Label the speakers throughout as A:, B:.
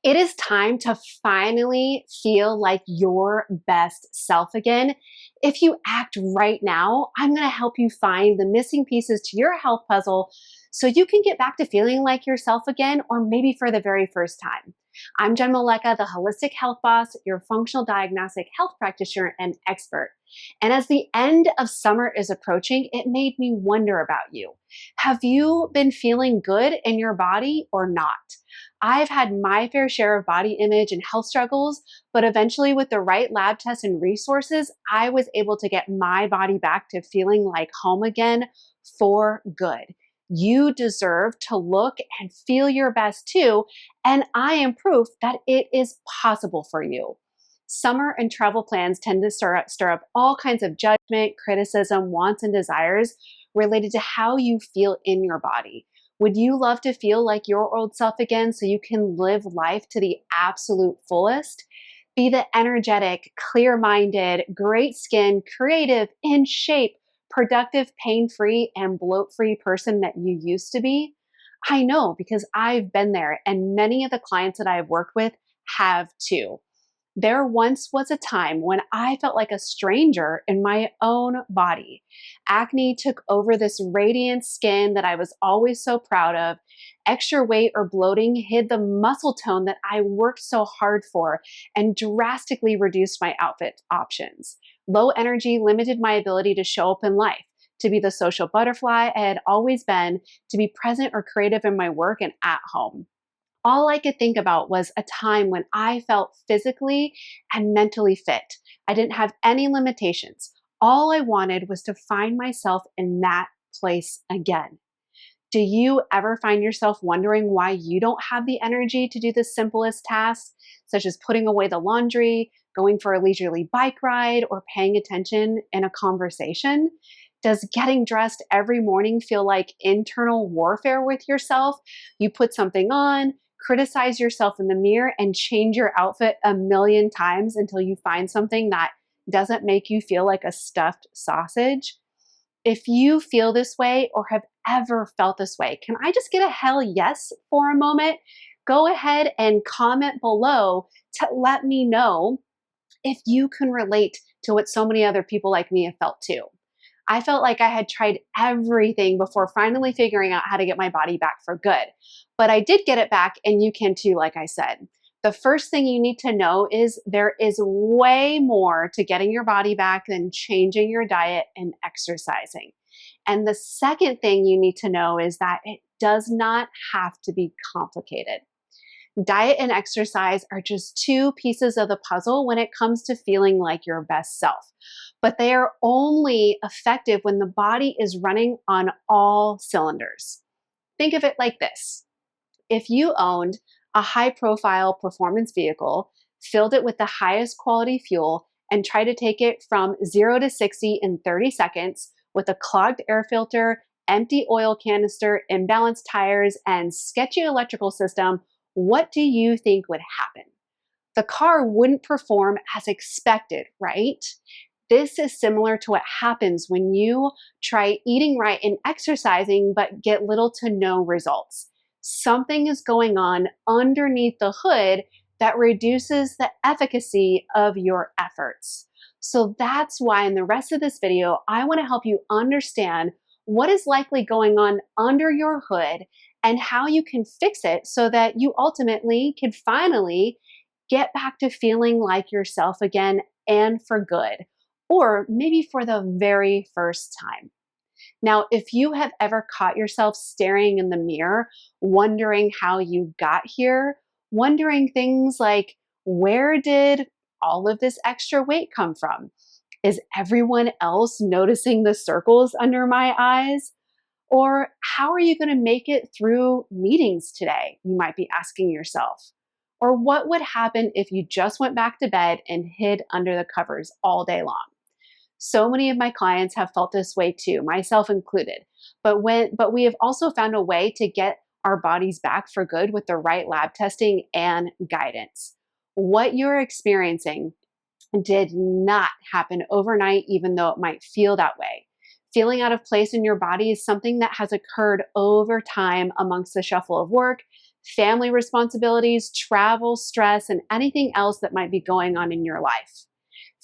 A: It is time to finally feel like your best self again. If you act right now, I'm going to help you find the missing pieces to your health puzzle so you can get back to feeling like yourself again, or maybe for the very first time. I'm Jenn, the Holistic Health Boss, your functional diagnostic health practitioner and expert. And as the end of summer is approaching, it made me wonder about you. Have you been feeling good in your body or not? I've had my fair share of body image and health struggles, but eventually with the right lab tests and resources, I was able to get my body back to feeling like home again for good. You deserve to look and feel your best too, and I am proof that it is possible for you. Summer and travel plans tend to stir up all kinds of judgment, criticism, wants, and desires related to how you feel in your body. Would you love to feel like your old self again so you can live life to the absolute fullest? Be the energetic, clear-minded, great skin, creative, in shape, productive, pain-free, and bloat-free person that you used to be? I know because I've been there, and many of the clients that I've worked with have too. There once was a time when I felt like a stranger in my own body. Acne took over this radiant skin that I was always so proud of. Extra weight or bloating hid the muscle tone that I worked so hard for and drastically reduced my outfit options. Low energy limited my ability to show up in life, to be the social butterfly I had always been, to be present or creative in my work and at home. All I could think about was a time when I felt physically and mentally fit. I didn't have any limitations. All I wanted was to find myself in that place again. Do you ever find yourself wondering why you don't have the energy to do the simplest tasks, such as putting away the laundry, going for a leisurely bike ride, or paying attention in a conversation? Does getting dressed every morning feel like internal warfare with yourself? You put something on, criticize yourself in the mirror, and change your outfit a million times until you find something that doesn't make you feel like a stuffed sausage. If you feel this way or have ever felt this way, can I just get a hell yes for a moment? Go ahead and comment below to let me know if you can relate to what so many other people like me have felt too. I felt like I had tried everything before finally figuring out how to get my body back for good. But I did get it back, and you can too, like I said. The first thing you need to know is there is way more to getting your body back than changing your diet and exercising. And the second thing you need to know is that it does not have to be complicated. Diet and exercise are just two pieces of the puzzle when it comes to feeling like your best self. But they are only effective when the body is running on all cylinders. Think of it like this. If you owned a high-profile performance vehicle, filled it with the highest quality fuel, and tried to take it from 0 to 60 in 30 seconds with a clogged air filter, empty oil canister, imbalanced tires, and sketchy electrical system, what do you think would happen? The car wouldn't perform as expected, right? This is similar to what happens when you try eating right and exercising but get little to no results. Something is going on underneath the hood that reduces the efficacy of your efforts. So that's why in the rest of this video, I want to help you understand what is likely going on under your hood and how you can fix it so that you ultimately can finally get back to feeling like yourself again and for good, or maybe for the very first time. Now, if you have ever caught yourself staring in the mirror, wondering how you got here, wondering things like, where did all of this extra weight come from? Is everyone else noticing the circles under my eyes? Or how are you going to make it through meetings today? You might be asking yourself. Or what would happen if you just went back to bed and hid under the covers all day long? So many of my clients have felt this way too, myself included. But we have also found a way to get our bodies back for good with the right lab testing and guidance. What you're experiencing did not happen overnight, even though it might feel that way. Feeling out of place in your body is something that has occurred over time amongst the shuffle of work, family responsibilities, travel, stress, and anything else that might be going on in your life.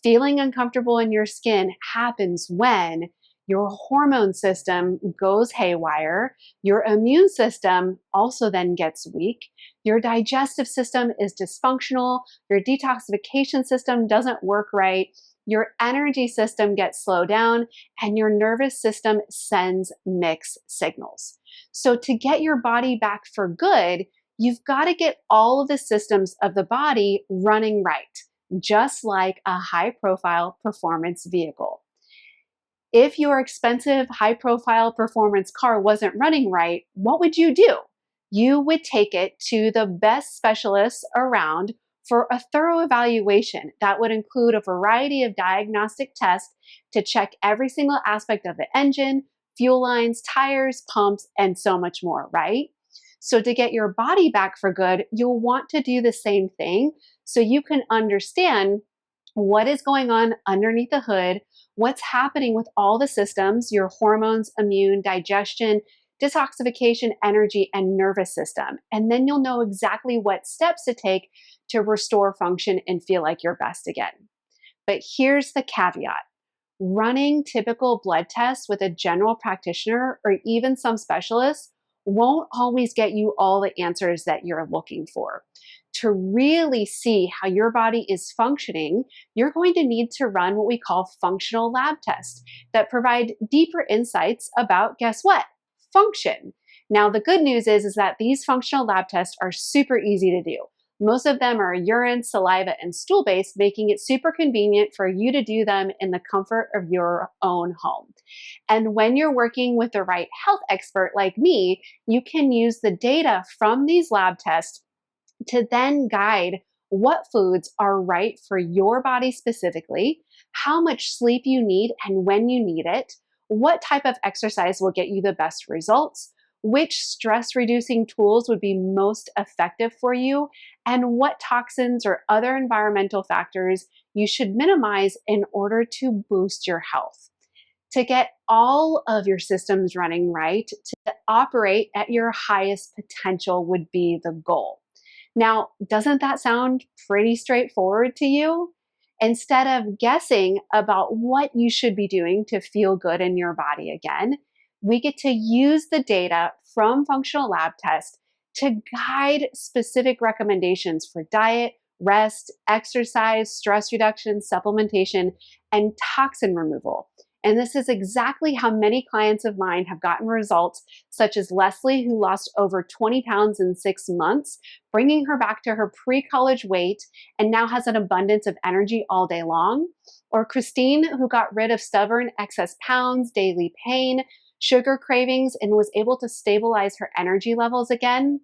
A: Feeling uncomfortable in your skin happens when your hormone system goes haywire, your immune system also then gets weak, your digestive system is dysfunctional, your detoxification system doesn't work right, your energy system gets slowed down, and your nervous system sends mixed signals. So, to get your body back for good, you've got to get all of the systems of the body running right, just like a high profile performance vehicle. If your expensive, high profile performance car wasn't running right, what would you do? You would take it to the best specialists around for a thorough evaluation that would include a variety of diagnostic tests to check every single aspect of the engine, fuel lines, tires, pumps, and so much more, right? So, to get your body back for good, you'll want to do the same thing so you can understand what is going on underneath the hood, what's happening with all the systems, your hormones, immune, digestion, detoxification, energy, and nervous system. And then you'll know exactly what steps to take to restore function and feel like your best again. But here's the caveat. Running typical blood tests with a general practitioner or even some specialists won't always get you all the answers that you're looking for. To really see how your body is functioning, you're going to need to run what we call functional lab tests that provide deeper insights about, guess what? Function. Now, the good news is that these functional lab tests are super easy to do. Most of them are urine, saliva, and stool based, making it super convenient for you to do them in the comfort of your own home. And when you're working with the right health expert like me, you can use the data from these lab tests to then guide what foods are right for your body specifically, how much sleep you need and when you need it, what type of exercise will get you the best results, which stress reducing tools would be most effective for you, and what toxins or other environmental factors you should minimize in order to boost your health. To get all of your systems running right, to operate at your highest potential would be the goal. Now, doesn't that sound pretty straightforward to you? Instead of guessing about what you should be doing to feel good in your body again, we get to use the data from functional lab tests to guide specific recommendations for diet, rest, exercise, stress reduction, supplementation, and toxin removal. And this is exactly how many clients of mine have gotten results, such as Leslie, who lost over 20 pounds in 6 months, bringing her back to her pre-college weight and now has an abundance of energy all day long. Or Christine, who got rid of stubborn excess pounds, daily pain, sugar cravings, and was able to stabilize her energy levels again.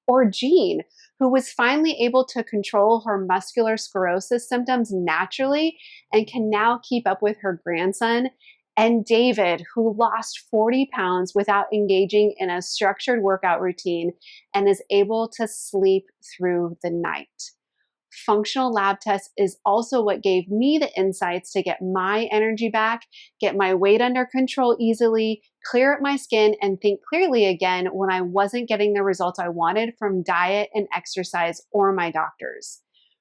A: Or Jean, who was finally able to control her muscular sclerosis symptoms naturally and can now keep up with her grandson. And David, who lost 40 pounds without engaging in a structured workout routine and is able to sleep through the night. Functional lab test is also what gave me the insights to get my energy back, get my weight under control easily, clear up my skin, and think clearly again when I wasn't getting the results I wanted from diet and exercise or my doctors.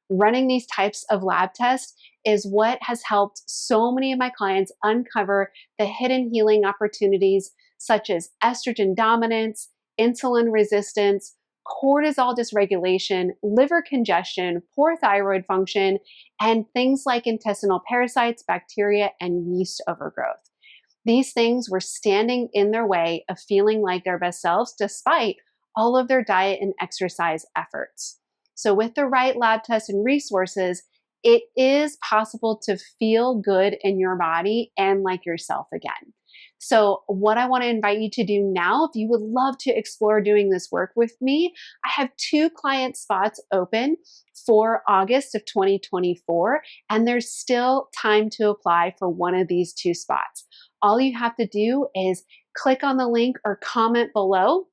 A: Running these types of lab tests is what has helped so many of my clients uncover the hidden healing opportunities such as estrogen dominance, insulin resistance, cortisol dysregulation, liver congestion, poor thyroid function, and things like intestinal parasites, bacteria, and yeast overgrowth. These things were standing in their way of feeling like their best selves despite all of their diet and exercise efforts. So with the right lab tests and resources, it is possible to feel good in your body and like yourself again. So what I want to invite you to do now, if you would love to explore doing this work with me, I have 2 client spots open for August of 2024, and there's still time to apply for one of these 2 spots. All you have to do is click on the link or comment below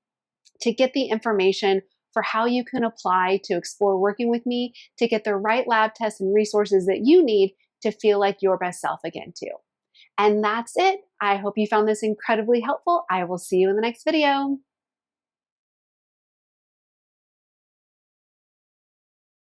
A: to get the information for how you can apply to explore working with me to get the right lab tests and resources that you need to feel like your best self again too. And that's it. I hope you found this incredibly helpful. I will see you in the next video.